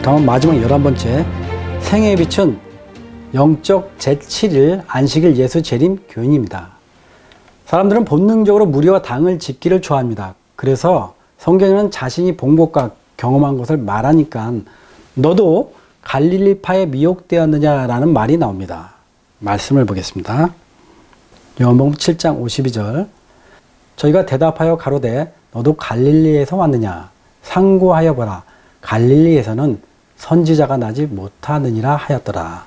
다음 마지막 11번째, 생애의 빛은 영적 제7일 안식일 예수 재림 교인입니다. 사람들은 본능적으로 물이와 당을 짓기를 좋아합니다. 그래서 성경에는 자신이 본 것과 경험한 것을 말하니까 너도 갈릴리파에 미혹되었느냐라는 말이 나옵니다. 말씀을 보겠습니다. 요한복음 7장 52절. 저희가 대답하여 가로되 너도 갈릴리에서 왔느냐? 상고하여 보라. 갈릴리에서는 선지자가 나지 못하느니라 하였더라.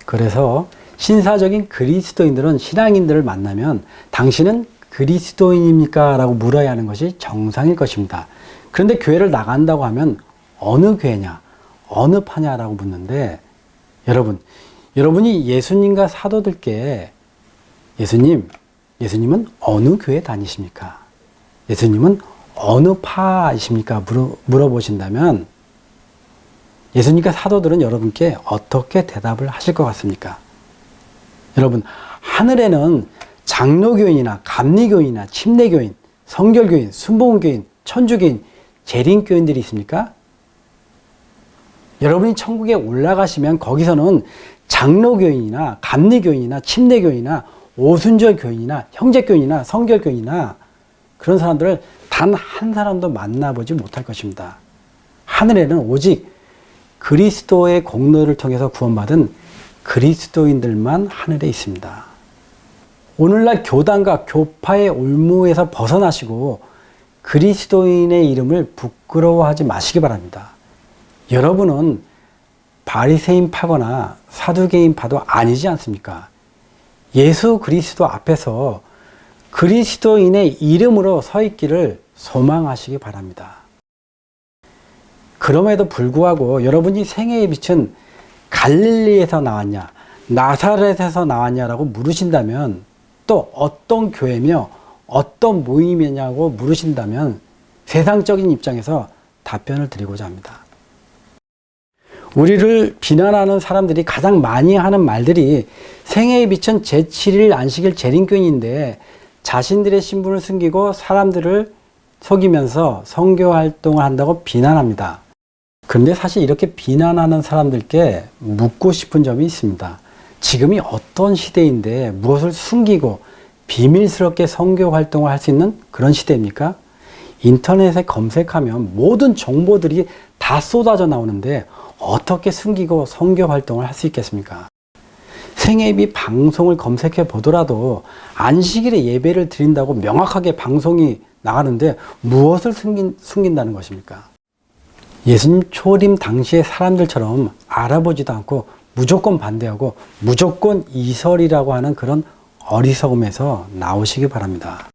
그래서 신사적인 그리스도인들은 신앙인들을 만나면 당신은 그리스도인입니까? 라고 물어야 하는 것이 정상일 것입니다. 그런데 교회를 나간다고 하면 어느 교회냐? 어느 파냐라고 묻는데 여러분이 예수님과 사도들께 예수님은 어느 교회 다니십니까? 예수님은 어느 파이십니까? 물어보신다면 예수님과 사도들은 여러분께 어떻게 대답을 하실 것 같습니까? 여러분, 하늘에는 장로교인이나 감리교인이나 침례교인, 성결교인, 순복음교인, 천주교인, 재림교인들이 있습니까? 여러분이 천국에 올라가시면 거기서는 장로교인이나 감리교인이나 침례교인이나 오순절교인이나 형제교인이나 성결교인이나 그런 사람들을 단 한 사람도 만나보지 못할 것입니다. 하늘에는 오직 그리스도의 공로를 통해서 구원받은 그리스도인들만 하늘에 있습니다. 오늘날 교단과 교파의 올무에서 벗어나시고 그리스도인의 이름을 부끄러워하지 마시기 바랍니다. 여러분은 바리새인 파거나 사두개인 파도 아니지 않습니까? 예수 그리스도 앞에서 그리스도인의 이름으로 서 있기를 소망하시기 바랍니다. 그럼에도 불구하고 여러분이 생애의 빛은 갈릴리에서 나왔냐, 나사렛에서 나왔냐라고 물으신다면, 또 어떤 교회며 어떤 모임이냐고 물으신다면 세상적인 입장에서 답변을 드리고자 합니다. 우리를 비난하는 사람들이 가장 많이 하는 말들이 생애의 빛은 제7일 안식일 재림교인인데 자신들의 신분을 숨기고 사람들을 속이면서 선교 활동을 한다고 비난합니다. 그런데 사실 이렇게 비난하는 사람들께 묻고 싶은 점이 있습니다. 지금이 어떤 시대인데 무엇을 숨기고 비밀스럽게 선교 활동을 할 수 있는 그런 시대입니까? 인터넷에 검색하면 모든 정보들이 다 쏟아져 나오는데 어떻게 숨기고 선교 활동을 할 수 있겠습니까? 생애비 방송을 검색해 보더라도 안식일에 예배를 드린다고 명확하게 방송이 나가는데 무엇을 숨긴다는 것입니까? 예수님 초림 당시의 사람들처럼 알아보지도 않고 무조건 반대하고 무조건 이설이라고 하는 그런 어리석음에서 나오시기 바랍니다.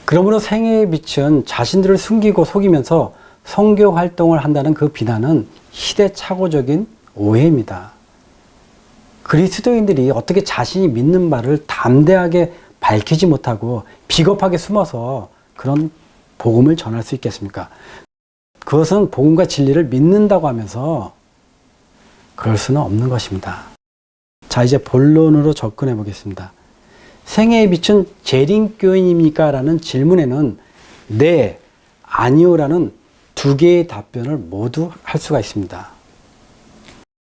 그러므로 생애의 빛은 자신들을 숨기고 속이면서 선교 활동을 한다는 그 비난은 시대착오적인 오해입니다. 그리스도인들이 어떻게 자신이 믿는 바를 담대하게 밝히지 못하고 비겁하게 숨어서 그런 복음을 전할 수 있겠습니까? 그것은 복음과 진리를 믿는다고 하면서 그럴 수는 없는 것입니다. 자, 이제 본론으로 접근해 보겠습니다. 생애의 빛은 재림교인입니까? 라는 질문에는 네, 아니요 라는 두 개의 답변을 모두 할 수가 있습니다.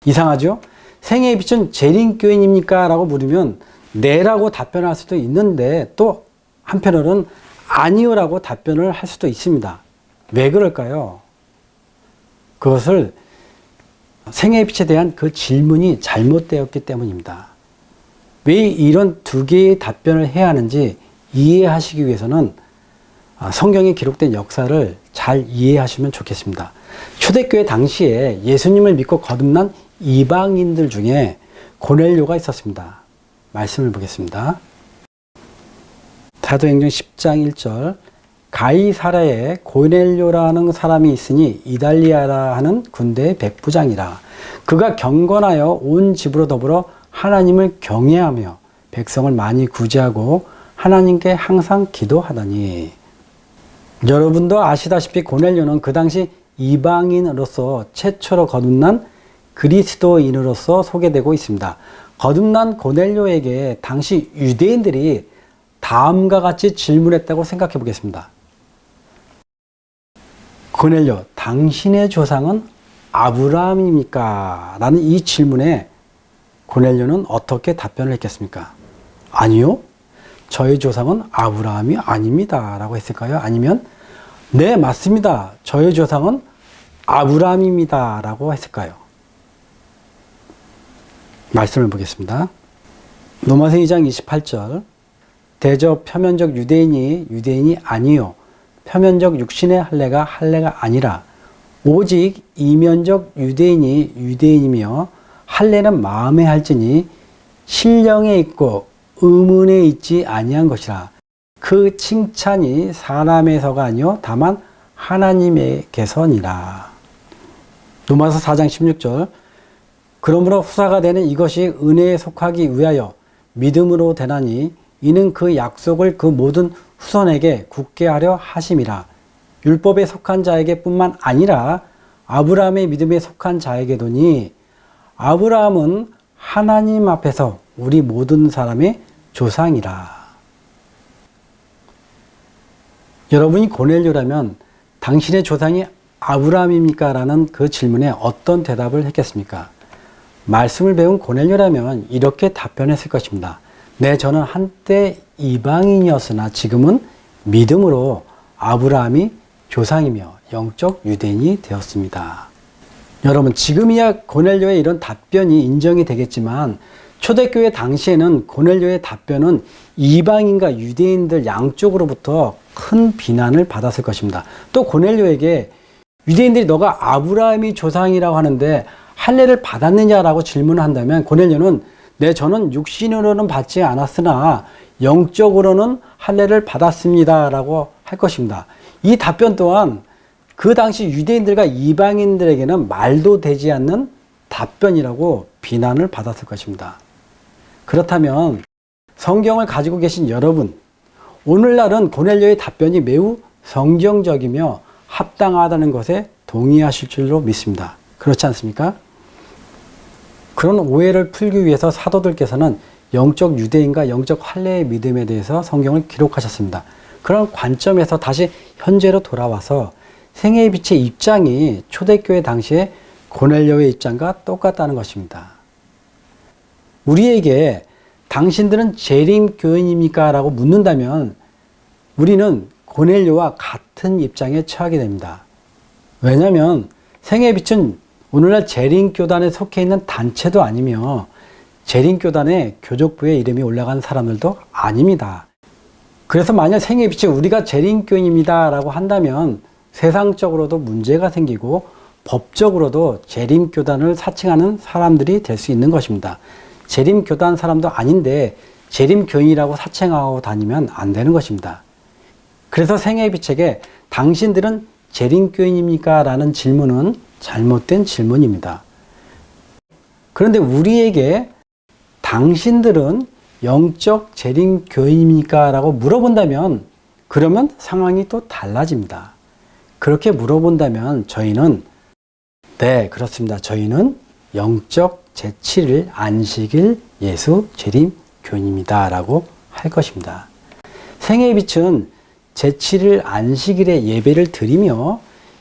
이상하죠? 생애의 빛은 재림교인입니까? 라고 물으면 네라고 답변할 수도 있는데 또 한편으로는 아니요 라고 답변을 할 수도 있습니다. 왜 그럴까요? 그것을 생애의 빛에 대한 그 질문이 잘못되었기 때문입니다. 왜 이런 두 개의 답변을 해야 하는지 이해하시기 위해서는 성경에 기록된 역사를 잘 이해하시면 좋겠습니다. 초대교회 당시에 예수님을 믿고 거듭난 이방인들 중에 고넬료가 있었습니다. 말씀을 보겠습니다. 사도행전 10장 1절. 가이사랴에 고넬료라는 사람이 있으니 이달리아라 하는 군대의 백부장이라. 그가 경건하여 온 집으로 더불어 하나님을 경외하며 백성을 많이 구제하고 하나님께 항상 기도하더니. 여러분도 아시다시피 고넬료는 그 당시 이방인으로서 최초로 거듭난 그리스도인으로서 소개되고 있습니다. 거듭난 고넬료에게 당시 유대인들이 다음과 같이 질문했다고 생각해 보겠습니다. 고넬료, 당신의 조상은 아브라함입니까? 라는 이 질문에 고넬료는 어떻게 답변을 했겠습니까? 아니요. 저의 조상은 아브라함이 아닙니다. 라고 했을까요? 아니면 네, 맞습니다. 저의 조상은 아브라함입니다. 라고 했을까요? 말씀을 보겠습니다. 로마서 2장 28절 대저 표면적 유대인이 유대인이 아니요 표면적 육신의 할례가 할례가 아니라 오직 이면적 유대인이 유대인이며 할례는 마음에 할지니 신령에 있고 의문에 있지 아니한 것이라. 그 칭찬이 사람에서가 아니요 다만 하나님에게서니라. 로마서 4장 16절 그러므로 후사가 되는 이것이 은혜에 속하기 위하여 믿음으로 되나니 이는 그 약속을 그 모든 후손에게 굳게 하려 하심이라. 율법에 속한 자에게 뿐만 아니라 아브라함의 믿음에 속한 자에게도니 아브라함은 하나님 앞에서 우리 모든 사람의 조상이라. 여러분이 고넬료라면 당신의 조상이 아브라함입니까? 라는 그 질문에 어떤 대답을 했겠습니까? 말씀을 배운 고넬료라면 이렇게 답변했을 것입니다. 네, 저는 한때 이방인이었으나 지금은 믿음으로 아브라함이 조상이며 영적 유대인이 되었습니다. 여러분, 지금이야 고넬료의 이런 답변이 인정이 되겠지만 초대교회 당시에는 고넬료의 답변은 이방인과 유대인들 양쪽으로부터 큰 비난을 받았을 것입니다. 또 고넬료에게 유대인들이 너가 아브라함이 조상이라고 하는데 할례를 받았느냐라고 질문을 한다면 고넬료는 네, 저는 육신으로는 받지 않았으나 영적으로는 할례를 받았습니다 라고 할 것입니다. 이 답변 또한 그 당시 유대인들과 이방인들에게는 말도 되지 않는 답변이라고 비난을 받았을 것입니다. 그렇다면 성경을 가지고 계신 여러분, 오늘날은 고넬료의 답변이 매우 성경적이며 합당하다는 것에 동의하실 줄로 믿습니다. 그렇지 않습니까? 그런 오해를 풀기 위해서 사도들께서는 영적 유대인과 영적 할례의 믿음에 대해서 성경을 기록하셨습니다. 그런 관점에서 다시 현재로 돌아와서 생애의 빛의 입장이 초대교회 당시에 고넬료의 입장과 똑같다는 것입니다. 우리에게 당신들은 재림교인입니까? 라고 묻는다면 우리는 고넬료와 같은 입장에 처하게 됩니다. 왜냐하면 생애의 빛은 오늘날 재림교단에 속해 있는 단체도 아니며 재림교단의 교족부에 이름이 올라간 사람들도 아닙니다. 그래서 만약 생애의 빛이 우리가 재림교인입니다 라고 한다면 세상적으로도 문제가 생기고 법적으로도 재림교단을 사칭하는 사람들이 될 수 있는 것입니다. 재림교단 사람도 아닌데 재림교인이라고 사칭하고 다니면 안 되는 것입니다. 그래서 생애의 빛에게 당신들은 재림교인입니까? 라는 질문은 잘못된 질문입니다. 그런데 우리에게 당신들은 영적 재림교인입니까? 라고 물어본다면 그러면 상황이 또 달라집니다. 그렇게 물어본다면 저희는 네, 그렇습니다. 저희는 영적 제7일 안식일 예수 재림교인입니다. 라고 할 것입니다. 생애의 빛은 제7일 안식일에 예배를 드리며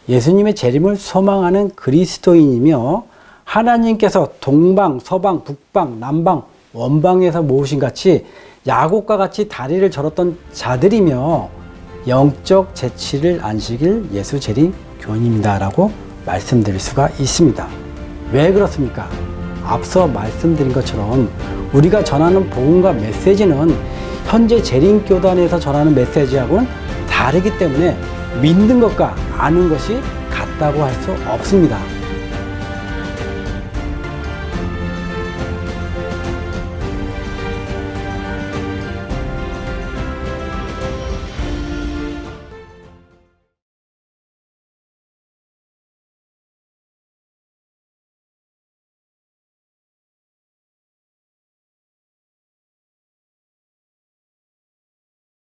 예수님의 재림을 소망하는 그리스도인이며 하나님께서 동방, 서방, 북방, 남방, 원방에서 모으신 같이 야곱과 같이 다리를 절었던 자들이며 영적 제7일 안식일 예수 재림 교인입니다 라고 말씀드릴 수가 있습니다. 왜 그렇습니까? 앞서 말씀드린 것처럼 우리가 전하는 복음과 메시지는 현재 재림교단에서 전하는 메시지하고는 다르기 때문에 믿는 것과 아는 것이 같다고 할 수 없습니다.